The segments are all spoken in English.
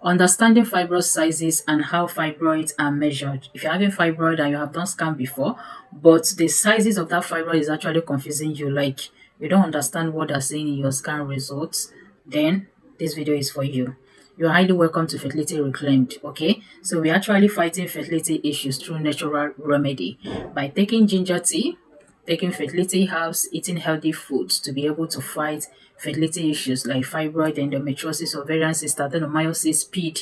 Understanding fibroid sizes and how fibroids are measured. If you're having fibroid and you have done scan before, but the sizes of that fibroid is actually confusing you, like you don't understand what they're saying in your scan results, then this video is for you. You're highly welcome to Fertility Reclaimed, okay? So we're actually fighting fertility issues through natural remedy by taking ginger tea, taking fertility herbs, eating healthy foods to be able to fight fertility issues like fibroid, endometriosis, ovarian cyst, adenomyosis, PID,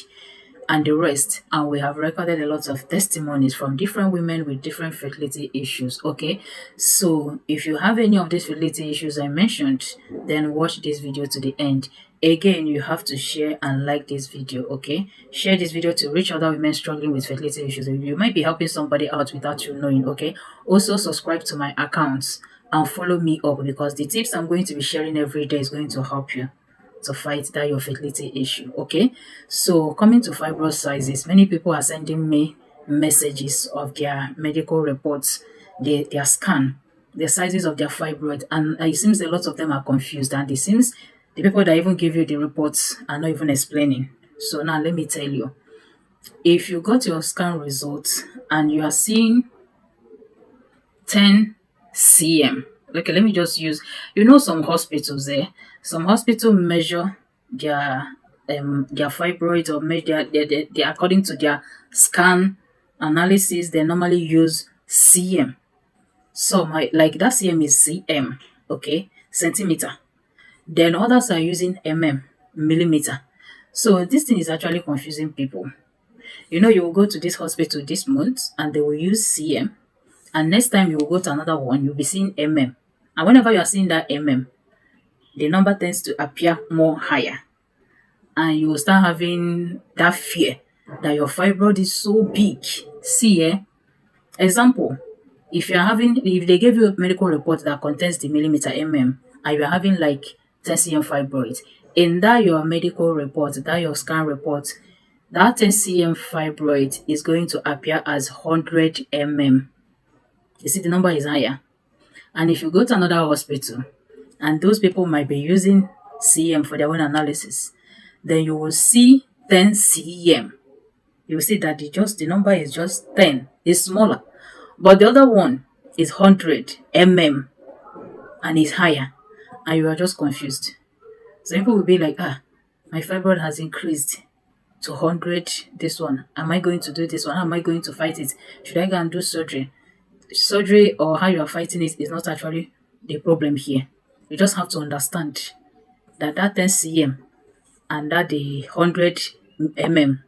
and the rest. And we have recorded a lot of testimonies from different women with different fertility issues, okay? So if you have any of these fertility issues I mentioned, then watch this video to the end. Again, you have to share and like this video, okay? Share this video to reach other women struggling with fertility issues. You might be helping somebody out without you knowing, okay? Also, subscribe to my accounts and follow me up, because the tips I'm going to be sharing every day is going to help you to fight that your fertility issue, okay? So coming to fibroid sizes, many people are sending me messages of their medical reports, their scan, the sizes of their fibroid, and it seems a lot of them are confused, and it seems the people that even give you the reports are not even explaining. So now let me tell you, if you got your scan results and you are seeing 10 cm, okay, let me just use, some hospitals there, some hospitals measure their fibroids, or measure their according to their scan analysis, they normally use cm. So like that cm is cm, okay, centimeter. Then others are using millimeter. So this thing is actually confusing people. You will go to this hospital this month and they will use cm, and next time you will go to another one, you'll be seeing and whenever you are seeing that the number tends to appear more higher, and you will start having that fear that your fibroid is so big. See, example, if they gave you a medical report that contains the millimeter and you're having like 10 cm fibroid, in that your medical report, that your scan report, that 10 cm fibroid is going to appear as 100 You see, the number is higher. And if you go to another hospital, and those people might be using cm for their own analysis, then you will see 10 cm. You will see that the number is just 10, it's smaller. But the other one is 100 and it's higher, and you are just confused. So people will be like, my fibroid has increased to 100, this one. Am I going to do this one? How am I going to fight it? Should I go and do surgery? Surgery or how you are fighting it is not actually the problem here. You just have to understand that 10 cm and that the 100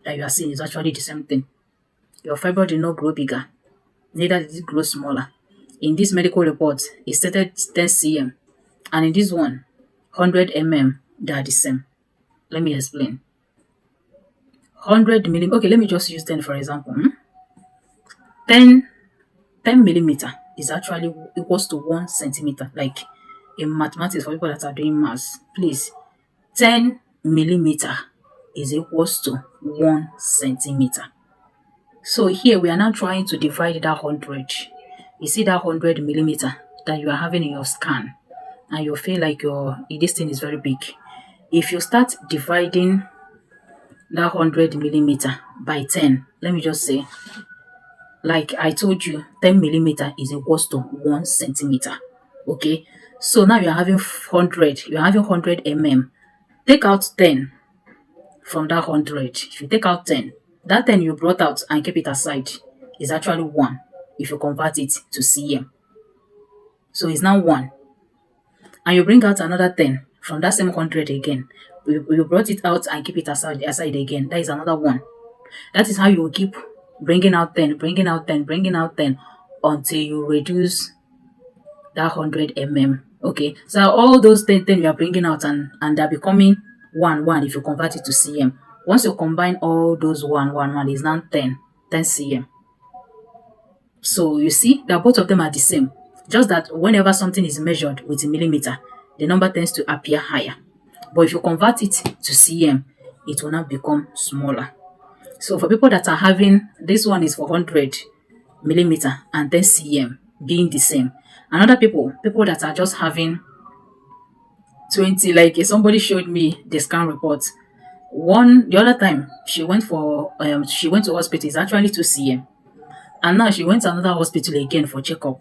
that you are seeing is actually the same thing. Your fibroid did not grow bigger, neither did it grow smaller. In this medical report, it stated 10 cm, and in this one, 100 they are the same. Let me explain. 100 millimeter, okay, let me just use 10 for example. 10 millimeter is actually equals to 1 centimeter. Like in mathematics, for people that are doing maths, please, 10 millimeter is equals to 1 centimeter. So here we are now trying to divide that 100. You see that 100 millimeter that you are having in your scan, and you feel like this thing is very big. If you start dividing that 100 millimeter by 10, let me just say, like I told you, 10 millimeter is equals to 1 centimeter. Okay, so now you're having 100. You're having 100 Take out 10 from that 100. If you take out 10, that 10 you brought out and keep it aside is actually 1. If you convert it to cm, so it's now 1. And you bring out another 10 from that same 100 again. You brought it out and keep it aside again. That is another 1. That is how you will keep bringing out 10, bringing out 10, bringing out 10 until you reduce that 100 Okay, so all those 10 you are bringing out and they're becoming 1 if you convert it to cm. Once you combine all those 1 is now 10 cm. So you see that both of them are the same, just that whenever something is measured with a millimeter, the number tends to appear higher. But if you convert it to cm, it will now become smaller. So for people that are having, this one is for 100 millimeter and 10 cm being the same. Another people that are just having 20, like somebody showed me the scan report, The other time she went to hospital is actually 2 cm, and now she went to another hospital again for checkup.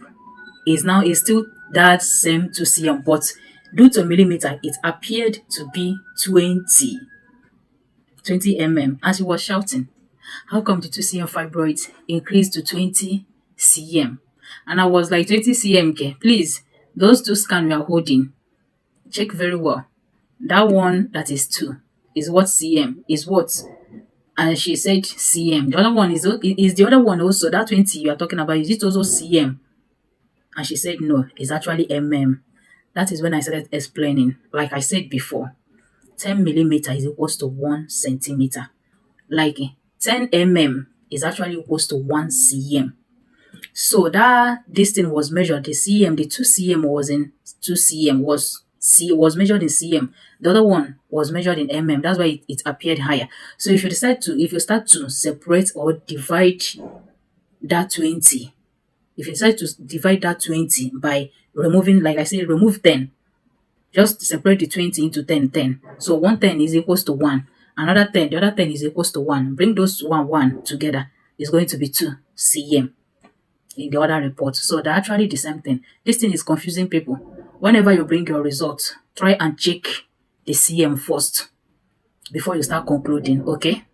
Is still that same 2 cm, but due to millimeter, it appeared to be 20 mm, and she was shouting, how come the 2 cm fibroids increased to 20 cm? And I was like, 20 cm, okay, please, those two scans we are holding, check very well. That one that is 2 is what cm is what? And she said cm. The other one is the other one also, that 20 you are talking about, is it also cm? And she said no, it's actually mm. That is when I started explaining. Like I said before, 10 millimeter is equals to 1 centimeter. Like 10 is actually equals to 1 cm. So that this thing was measured, the cm, the 2 cm was in 2 cm, was measured in cm. The other one was measured in That's why it appeared higher. So if you start to separate or divide that 20, if you decide to divide that 20 by removing, like I said, remove 10, just separate the 20 into 10, 10. So 110 is equals to 1. Another 10, the other 10 is equals to 1. Bring those 1 together. It's going to be 2 cm in the other report. So they're actually the same thing. This thing is confusing people. Whenever you bring your results, try and check the cm first before you start concluding, okay?